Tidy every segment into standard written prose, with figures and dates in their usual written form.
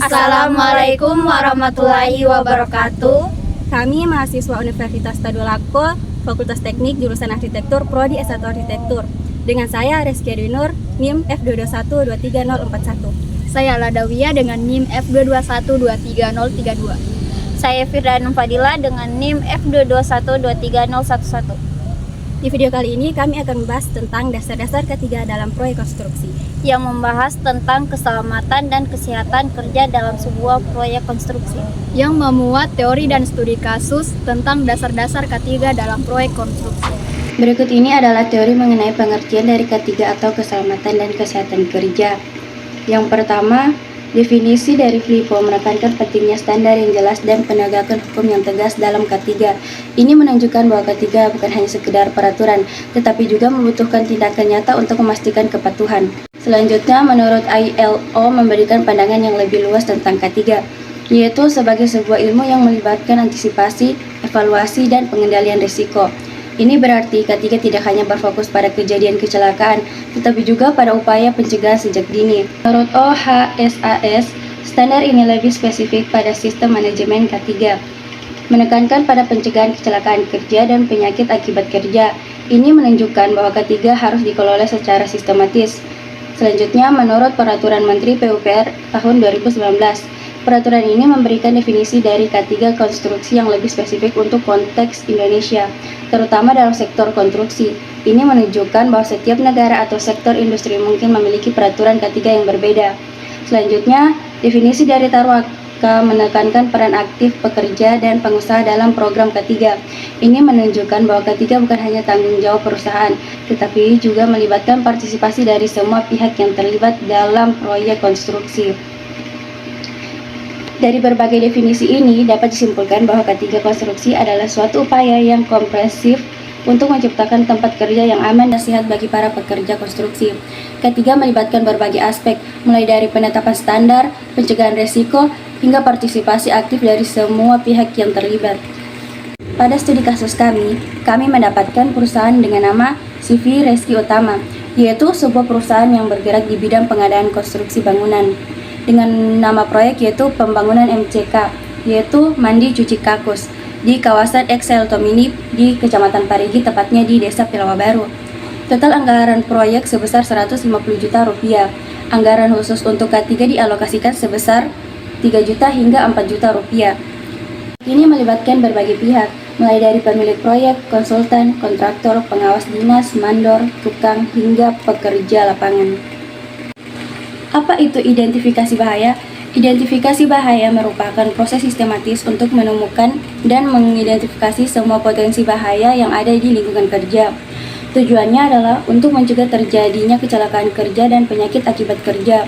Assalamualaikum warahmatullahi wabarakatuh. Kami mahasiswa Universitas Tadulako, Fakultas Teknik Jurusan Arsitektur, Prodi S1 Arsitektur. Dengan saya Reski Adwinur, NIM F221230041. Saya Ladawiyah dengan NIM F221230032. Saya Firdan Fadila dengan NIM F221230011. Di video kali ini kami akan membahas tentang dasar-dasar ketiga dalam proyek konstruksi, yang membahas tentang keselamatan dan kesehatan kerja dalam sebuah proyek konstruksi, yang memuat teori dan studi kasus tentang dasar-dasar ketiga dalam proyek konstruksi. Berikut ini adalah teori mengenai pengertian dari ketiga atau keselamatan dan kesehatan kerja. Yang pertama, definisi dari FLIPO menekankan pentingnya standar yang jelas dan penegakan hukum yang tegas dalam K3. Ini menunjukkan bahwa K3 bukan hanya sekedar peraturan, tetapi juga membutuhkan tindakan nyata untuk memastikan kepatuhan. Selanjutnya, menurut ILO memberikan pandangan yang lebih luas tentang K3, yaitu sebagai sebuah ilmu yang melibatkan antisipasi, evaluasi, dan pengendalian risiko. Ini berarti K3 tidak hanya berfokus pada kejadian kecelakaan, tetapi juga pada upaya pencegahan sejak dini. Menurut OHSAS, standar ini lebih spesifik pada sistem manajemen K3, menekankan pada pencegahan kecelakaan kerja dan penyakit akibat kerja. Ini menunjukkan bahwa K3 harus dikelola secara sistematis. Selanjutnya, menurut Peraturan Menteri PUPR tahun 2019, peraturan ini memberikan definisi dari K3 konstruksi yang lebih spesifik untuk konteks Indonesia, terutama dalam sektor konstruksi. Ini menunjukkan bahwa setiap negara atau sektor industri mungkin memiliki peraturan K3 yang berbeda. Selanjutnya, definisi dari Tarwaka menekankan peran aktif pekerja dan pengusaha dalam program K3. Ini menunjukkan bahwa K3 bukan hanya tanggung jawab perusahaan, tetapi juga melibatkan partisipasi dari semua pihak yang terlibat dalam proyek konstruksi. Dari berbagai definisi ini, dapat disimpulkan bahwa K3 konstruksi adalah suatu upaya yang komprehensif untuk menciptakan tempat kerja yang aman dan sehat bagi para pekerja konstruksi. K3 melibatkan berbagai aspek, mulai dari penetapan standar, pencegahan risiko, hingga partisipasi aktif dari semua pihak yang terlibat. Pada studi kasus kami mendapatkan perusahaan dengan nama CV Reski Utama, yaitu sebuah perusahaan yang bergerak di bidang pengadaan konstruksi bangunan, dengan nama proyek yaitu pembangunan MCK, yaitu Mandi Cuci Kakus, di kawasan Excel Tomini di Kecamatan Parigi, tepatnya di Desa Pilawa Baru. Total anggaran proyek sebesar 150 juta rupiah. Anggaran khusus untuk K3 dialokasikan sebesar 3 juta hingga 4 juta rupiah. Ini melibatkan berbagai pihak, mulai dari pemilik proyek, konsultan, kontraktor, pengawas dinas, mandor, tukang, hingga pekerja lapangan. Apa itu identifikasi bahaya? Identifikasi bahaya merupakan proses sistematis untuk menemukan dan mengidentifikasi semua potensi bahaya yang ada di lingkungan kerja. Tujuannya adalah untuk mencegah terjadinya kecelakaan kerja dan penyakit akibat kerja.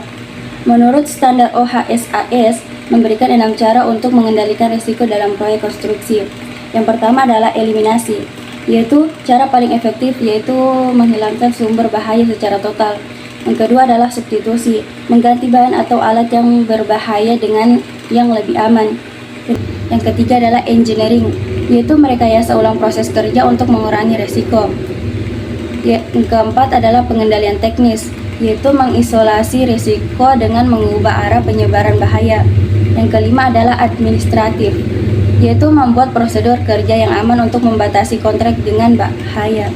Menurut standar OHSAS, memberikan 6 cara untuk mengendalikan risiko dalam proyek konstruksi. Yang pertama adalah eliminasi, yaitu cara paling efektif yaitu menghilangkan sumber bahaya secara total. Yang kedua adalah substitusi, mengganti bahan atau alat yang berbahaya dengan yang lebih aman. Yang ketiga adalah engineering, yaitu merekayasa ulang proses kerja untuk mengurangi risiko. Yang keempat adalah pengendalian teknis, yaitu mengisolasi risiko dengan mengubah arah penyebaran bahaya. Yang kelima adalah administratif, yaitu membuat prosedur kerja yang aman untuk membatasi kontrak dengan bahaya.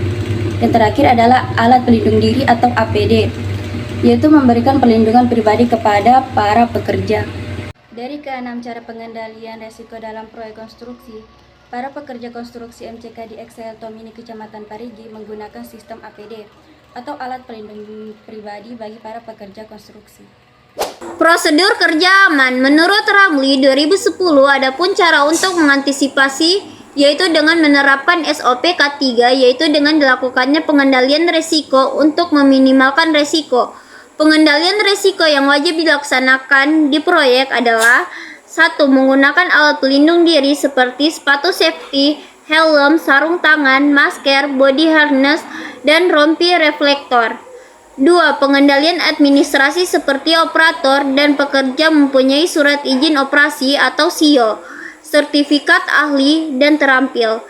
Yang terakhir adalah alat pelindung diri atau APD, yaitu memberikan perlindungan pribadi kepada para pekerja. Dari keenam cara pengendalian risiko dalam proyek konstruksi, para pekerja konstruksi MCK di Excel Tomini Kecamatan Parigi menggunakan sistem APD atau alat pelindung pribadi bagi para pekerja konstruksi. Prosedur kerja aman. Menurut Ramli 2010, adapun cara untuk mengantisipasi yaitu dengan menerapkan SOP K3, yaitu dengan dilakukannya pengendalian risiko untuk meminimalkan risiko. Pengendalian risiko yang wajib dilaksanakan di proyek adalah 1. Menggunakan alat pelindung diri seperti sepatu safety, helm, sarung tangan, masker, body harness, dan rompi reflektor. 2. Pengendalian administrasi seperti operator dan pekerja mempunyai surat izin operasi atau SIO, sertifikat ahli dan terampil.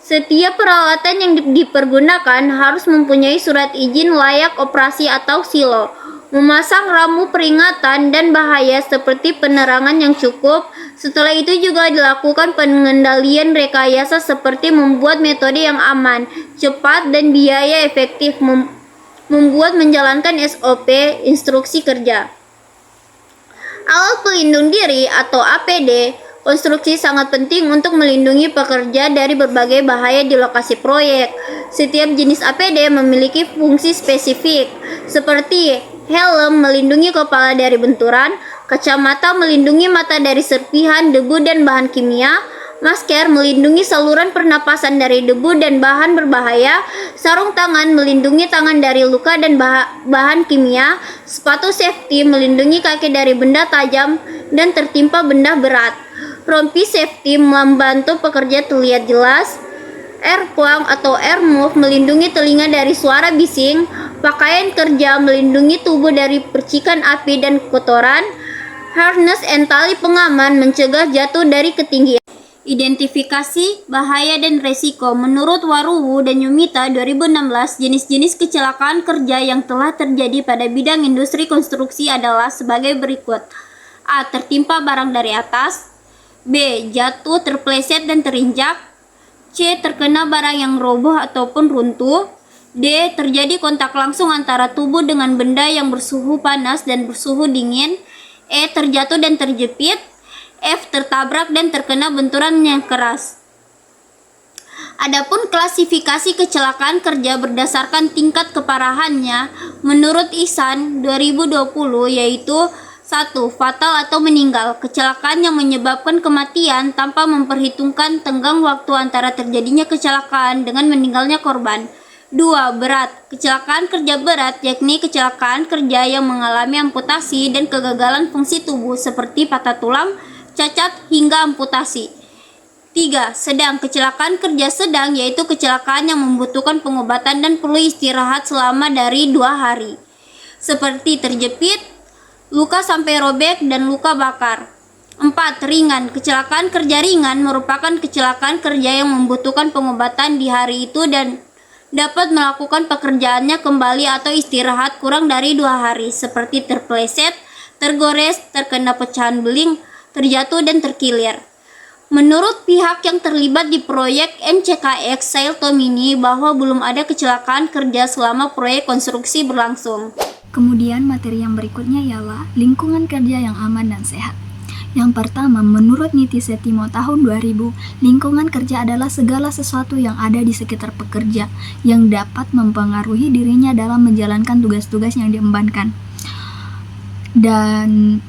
Setiap peralatan yang dipergunakan harus mempunyai surat izin layak operasi atau SILO. memasang rambu peringatan dan bahaya seperti penerangan yang cukup. Setelah itu juga dilakukan pengendalian rekayasa seperti membuat metode yang aman, cepat, dan biaya efektif, membuat menjalankan SOP instruksi kerja. Alat pelindung diri atau APD konstruksi sangat penting untuk melindungi pekerja dari berbagai bahaya di lokasi proyek. Setiap jenis APD memiliki fungsi spesifik, seperti helm melindungi kepala dari benturan, kacamata melindungi mata dari serpihan, debu, dan bahan kimia, masker melindungi saluran pernapasan dari debu dan bahan berbahaya, sarung tangan melindungi tangan dari luka dan bahan kimia, sepatu safety melindungi kaki dari benda tajam dan tertimpa benda berat. Rompi safety membantu pekerja terlihat jelas. Airplug atau air move melindungi telinga dari suara bising. Pakaian kerja melindungi tubuh dari percikan api dan kotoran. Harness and tali pengaman mencegah jatuh dari ketinggian. Identifikasi bahaya dan resiko. Menurut Waruwu dan Yumita 2016, jenis-jenis kecelakaan kerja yang telah terjadi pada bidang industri konstruksi adalah sebagai berikut. A. Tertimpa barang dari atas. B. Jatuh, terpleset, dan terinjak. C. Terkena barang yang roboh ataupun runtuh. D. Terjadi kontak langsung antara tubuh dengan benda yang bersuhu panas dan bersuhu dingin. E. Terjatuh dan terjepit. F. Tertabrak dan terkena benturan yang keras. Adapun klasifikasi kecelakaan kerja berdasarkan tingkat keparahannya, menurut Ihsan 2020 yaitu 1. Fatal atau meninggal, kecelakaan yang menyebabkan kematian tanpa memperhitungkan tenggang waktu antara terjadinya kecelakaan dengan meninggalnya korban. 2. Berat, kecelakaan kerja berat yakni kecelakaan kerja yang mengalami amputasi dan kegagalan fungsi tubuh seperti patah tulang, cacat, hingga amputasi. 3. Sedang, kecelakaan kerja sedang yaitu kecelakaan yang membutuhkan pengobatan dan perlu istirahat selama dari 2 hari, seperti terjepit, luka sampai robek, dan luka bakar. 4. Ringan, kecelakaan kerja ringan merupakan kecelakaan kerja yang membutuhkan pengobatan di hari itu dan dapat melakukan pekerjaannya kembali atau istirahat kurang dari 2 hari, seperti terpleset, tergores, terkena pecahan beling, terjatuh, dan terkilir. Menurut pihak yang terlibat di proyek MCKX Sail Tomini bahwa belum ada kecelakaan kerja selama proyek konstruksi berlangsung. Kemudian materi yang berikutnya ialah lingkungan kerja yang aman dan sehat. Yang pertama, menurut Niti Setimo tahun 2000, lingkungan kerja adalah segala sesuatu yang ada di sekitar pekerja yang dapat mempengaruhi dirinya dalam menjalankan tugas-tugas yang diembankan. Dan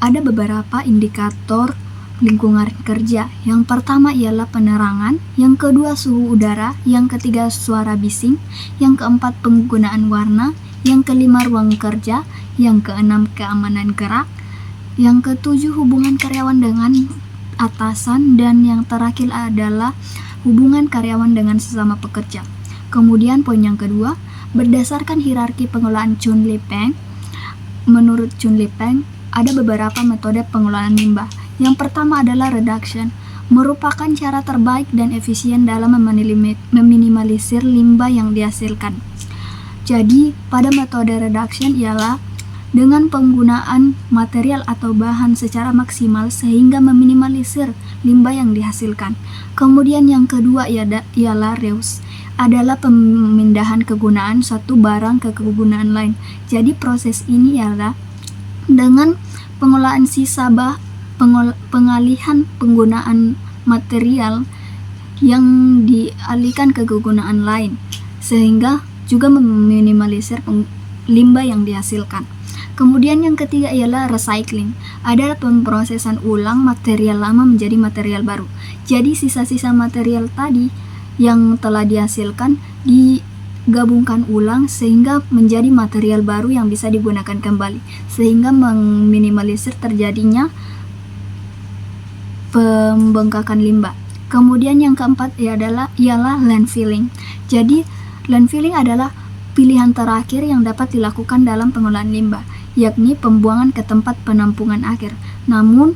ada beberapa indikator lingkungan kerja. Yang pertama ialah penerangan, yang kedua suhu udara, yang ketiga suara bising, yang keempat penggunaan warna, yang kelima ruang kerja, yang keenam keamanan gerak, yang ketujuh hubungan karyawan dengan atasan, dan yang terakhir adalah hubungan karyawan dengan sesama pekerja. Kemudian poin yang kedua, berdasarkan hierarki pengelolaan Chun Li Peng, menurut Chun Li Peng ada beberapa metode pengelolaan limbah. Yang pertama adalah reduction, merupakan cara terbaik dan efisien dalam meminimalisir limbah yang dihasilkan. Jadi, pada metode reduction ialah dengan penggunaan material atau bahan secara maksimal sehingga meminimalisir limbah yang dihasilkan. Kemudian yang kedua ialah reuse, adalah pemindahan kegunaan suatu barang ke kegunaan lain. Jadi proses ini ialah dengan pengolahan sisa pengalihan penggunaan material yang dialihkan ke kegunaan lain, sehingga juga meminimalisir limbah yang dihasilkan. Kemudian yang ketiga ialah recycling, adalah pemrosesan ulang material lama menjadi material baru. Jadi sisa-sisa material tadi yang telah dihasilkan digabungkan ulang sehingga menjadi material baru yang bisa digunakan kembali, sehingga meminimalisir terjadinya pembengkakan limbah. Kemudian yang keempat ialah landfilling. Jadi landfilling adalah pilihan terakhir yang dapat dilakukan dalam pengolahan limbah, yakni pembuangan ke tempat penampungan akhir. Namun,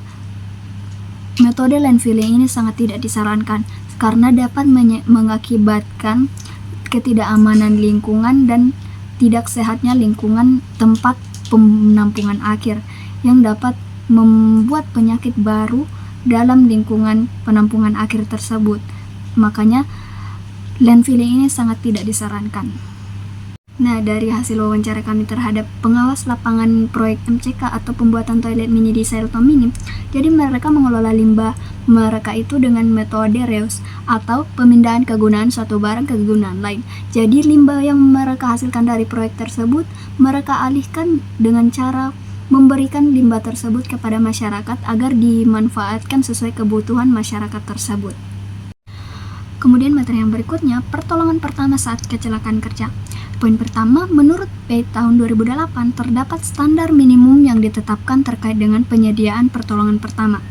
metode landfilling ini sangat tidak disarankan karena dapat mengakibatkan ketidakamanan lingkungan dan tidak sehatnya lingkungan tempat penampungan akhir yang dapat membuat penyakit baru dalam lingkungan penampungan akhir tersebut. Makanya landfilling ini sangat tidak disarankan. Nah, dari hasil wawancara kami terhadap pengawas lapangan proyek MCK atau pembuatan toilet mini di Sailton Mini, jadi mereka mengelola limbah mereka itu dengan metode reuse atau pemindahan kegunaan suatu barang ke kegunaan lain. Jadi limbah yang mereka hasilkan dari proyek tersebut, mereka alihkan dengan cara memberikan limbah tersebut kepada masyarakat agar dimanfaatkan sesuai kebutuhan masyarakat tersebut. Kemudian materi yang berikutnya, pertolongan pertama saat kecelakaan kerja. Poin pertama, menurut PEI tahun 2008 terdapat standar minimum yang ditetapkan terkait dengan penyediaan pertolongan pertama.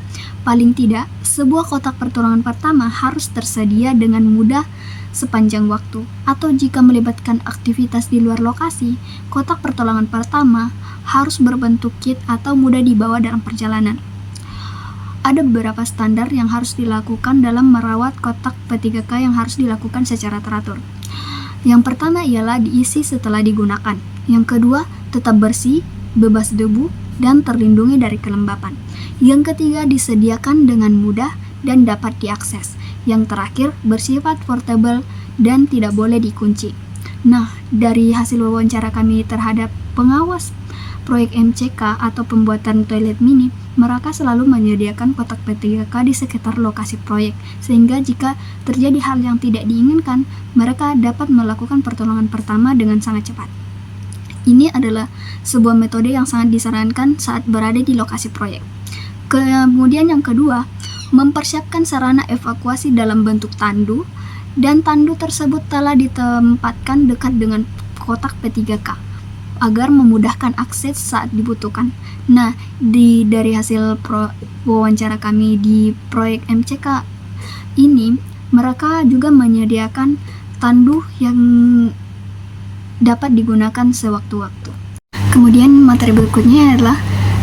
Paling tidak, sebuah kotak pertolongan pertama harus tersedia dengan mudah sepanjang waktu, atau jika melibatkan aktivitas di luar lokasi, kotak pertolongan pertama harus berbentuk kit atau mudah dibawa dalam perjalanan. Ada beberapa standar yang harus dilakukan dalam merawat kotak P3K yang harus dilakukan secara teratur. Yang pertama ialah diisi setelah digunakan. Yang kedua, tetap bersih, bebas debu, dan terlindungi dari kelembapan. Yang ketiga, disediakan dengan mudah dan dapat diakses. Yang terakhir, bersifat portable dan tidak boleh dikunci. Nah, dari hasil wawancara kami terhadap pengawas proyek MCK atau pembuatan toilet mini, mereka selalu menyediakan kotak P3K di sekitar lokasi proyek, sehingga jika terjadi hal yang tidak diinginkan, mereka dapat melakukan pertolongan pertama dengan sangat cepat. Ini adalah sebuah metode yang sangat disarankan saat berada di lokasi proyek. Kemudian yang kedua, mempersiapkan sarana evakuasi dalam bentuk tandu, dan tandu tersebut telah ditempatkan dekat dengan kotak P3K agar memudahkan akses saat dibutuhkan. Nah, dari hasil wawancara kami di proyek MCK ini, mereka juga menyediakan tandu yang dapat digunakan sewaktu-waktu. Kemudian materi berikutnya adalah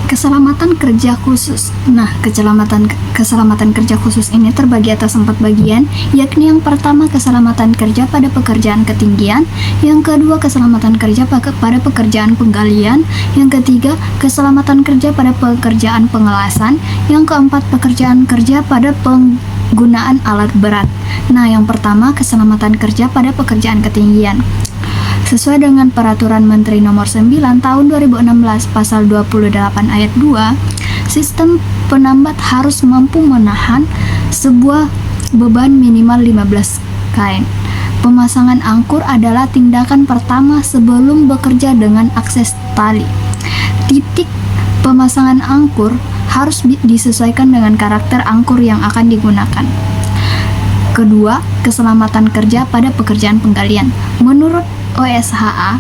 keselamatan kerja khusus. Nah, keselamatan kerja khusus ini terbagi atas 4 bagian, yakni yang pertama keselamatan kerja pada pekerjaan ketinggian, yang kedua keselamatan kerja pada pekerjaan penggalian, yang ketiga keselamatan kerja pada pekerjaan pengelasan, yang keempat pekerjaan kerja pada penggunaan alat berat. Nah, yang pertama keselamatan kerja pada pekerjaan ketinggian. Sesuai dengan Peraturan Menteri Nomor 9 Tahun 2016 Pasal 28 Ayat 2, sistem penambat harus mampu menahan sebuah beban minimal 15 kN. Pemasangan angkur adalah tindakan pertama sebelum bekerja dengan akses tali. Titik pemasangan angkur harus disesuaikan dengan karakter angkur yang akan digunakan. Kedua, keselamatan kerja pada pekerjaan penggalian. Menurut OSHA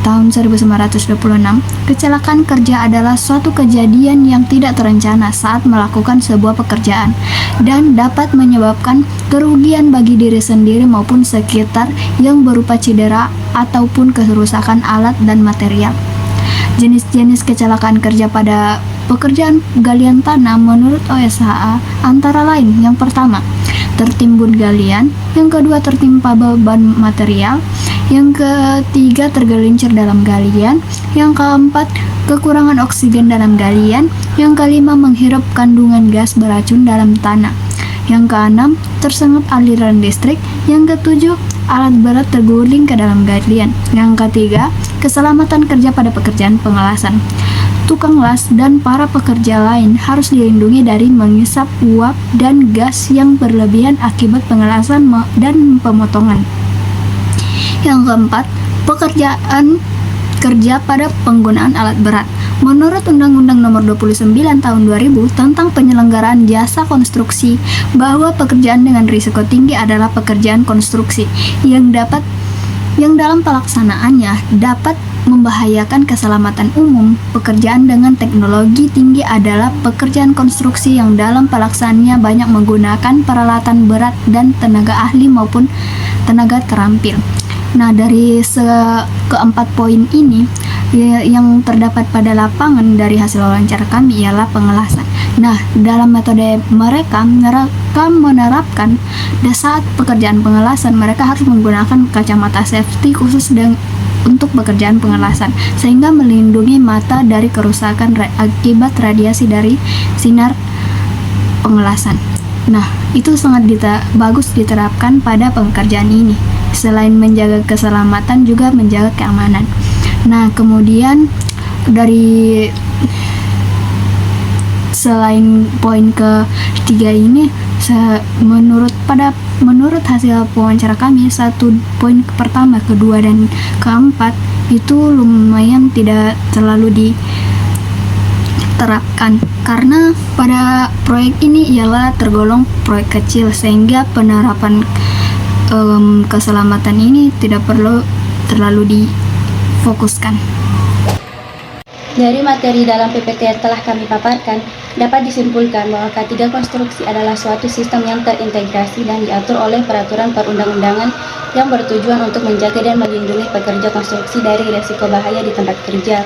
tahun 1926, kecelakaan kerja adalah suatu kejadian yang tidak terencana saat melakukan sebuah pekerjaan dan dapat menyebabkan kerugian bagi diri sendiri maupun sekitar yang berupa cedera ataupun kerusakan alat dan material. Jenis-jenis kecelakaan kerja pada pekerjaan galian tanah menurut OSHA antara lain, yang pertama, tertimbun galian, yang kedua tertimpa beban material, yang ketiga tergelincir dalam galian, yang keempat kekurangan oksigen dalam galian, yang kelima menghirup kandungan gas beracun dalam tanah, yang keenam tersengat aliran listrik, yang ketujuh alat berat terguling ke dalam galian, yang ketiga keselamatan kerja pada pekerjaan pengelasan. Tukang las dan para pekerja lain harus dilindungi dari mengisap uap dan gas yang berlebihan akibat pengelasan dan pemotongan. Yang keempat, pekerjaan kerja pada penggunaan alat berat. Menurut Undang-Undang Nomor 29 Tahun 2000 tentang penyelenggaraan jasa konstruksi, bahwa pekerjaan dengan risiko tinggi adalah pekerjaan konstruksi yang dalam pelaksanaannya dapat membahayakan keselamatan umum. Pekerjaan dengan teknologi tinggi adalah pekerjaan konstruksi yang dalam pelaksanaannya banyak menggunakan peralatan berat dan tenaga ahli maupun tenaga terampil. Nah, dari keempat poin ini yang terdapat pada lapangan dari hasil wawancara kami ialah pengelasan. Nah, dalam metode mereka menerapkan saat pekerjaan pengelasan, mereka harus menggunakan kacamata safety khusus untuk pekerjaan pengelasan, sehingga melindungi mata dari kerusakan akibat radiasi dari sinar pengelasan. Nah, itu sangat bagus diterapkan pada pekerjaan ini. Selain menjaga keselamatan, juga menjaga keamanan. Nah, kemudian dari selain poin ketiga ini, menurut hasil wawancara kami, satu poin pertama, kedua, dan keempat itu lumayan tidak terlalu diterapkan karena pada proyek ini ialah tergolong proyek kecil, sehingga penerapan keselamatan ini tidak perlu terlalu difokuskan. Dari materi dalam PPT yang telah kami paparkan, dapat disimpulkan bahwa K3 konstruksi adalah suatu sistem yang terintegrasi dan diatur oleh peraturan perundang-undangan yang bertujuan untuk menjaga dan melindungi pekerja konstruksi dari risiko bahaya di tempat kerja.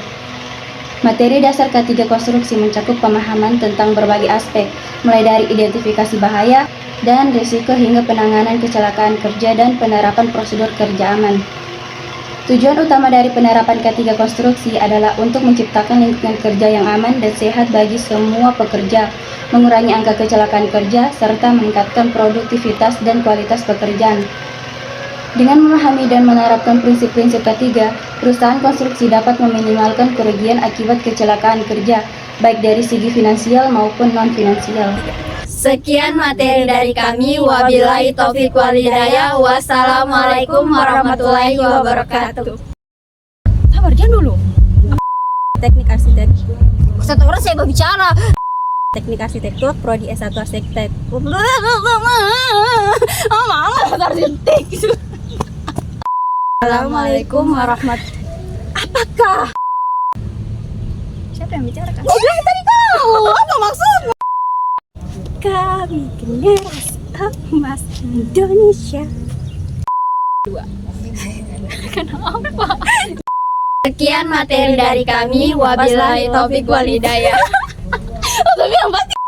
Materi dasar K3 konstruksi mencakup pemahaman tentang berbagai aspek, mulai dari identifikasi bahaya dan risiko hingga penanganan kecelakaan kerja dan penerapan prosedur kerja aman. Tujuan utama dari penerapan K3 konstruksi adalah untuk menciptakan lingkungan kerja yang aman dan sehat bagi semua pekerja, mengurangi angka kecelakaan kerja, serta meningkatkan produktivitas dan kualitas pekerjaan. Dengan memahami dan menerapkan prinsip-prinsip K3, perusahaan konstruksi dapat meminimalkan kerugian akibat kecelakaan kerja, baik dari segi finansial maupun non-finansial. Sekian materi dari kami. Wabillahi taufiq wal hidayah. Wassalamualaikum warahmatullahi wabarakatuh. Sabar, jangan dulu. Teknik arsitektur. Satu orang saya bicara. Teknik arsitektur, prodi S1 arsitektur. Assalamualaikum warahmatullahi. Apakah? Siapa yang bicara kan? Tadi kau. Apa maksudmu? Kami generasi emas Indonesia. Sekian materi dari kami. Wabillahi taufiq wal hidayah. Tapi yang pasti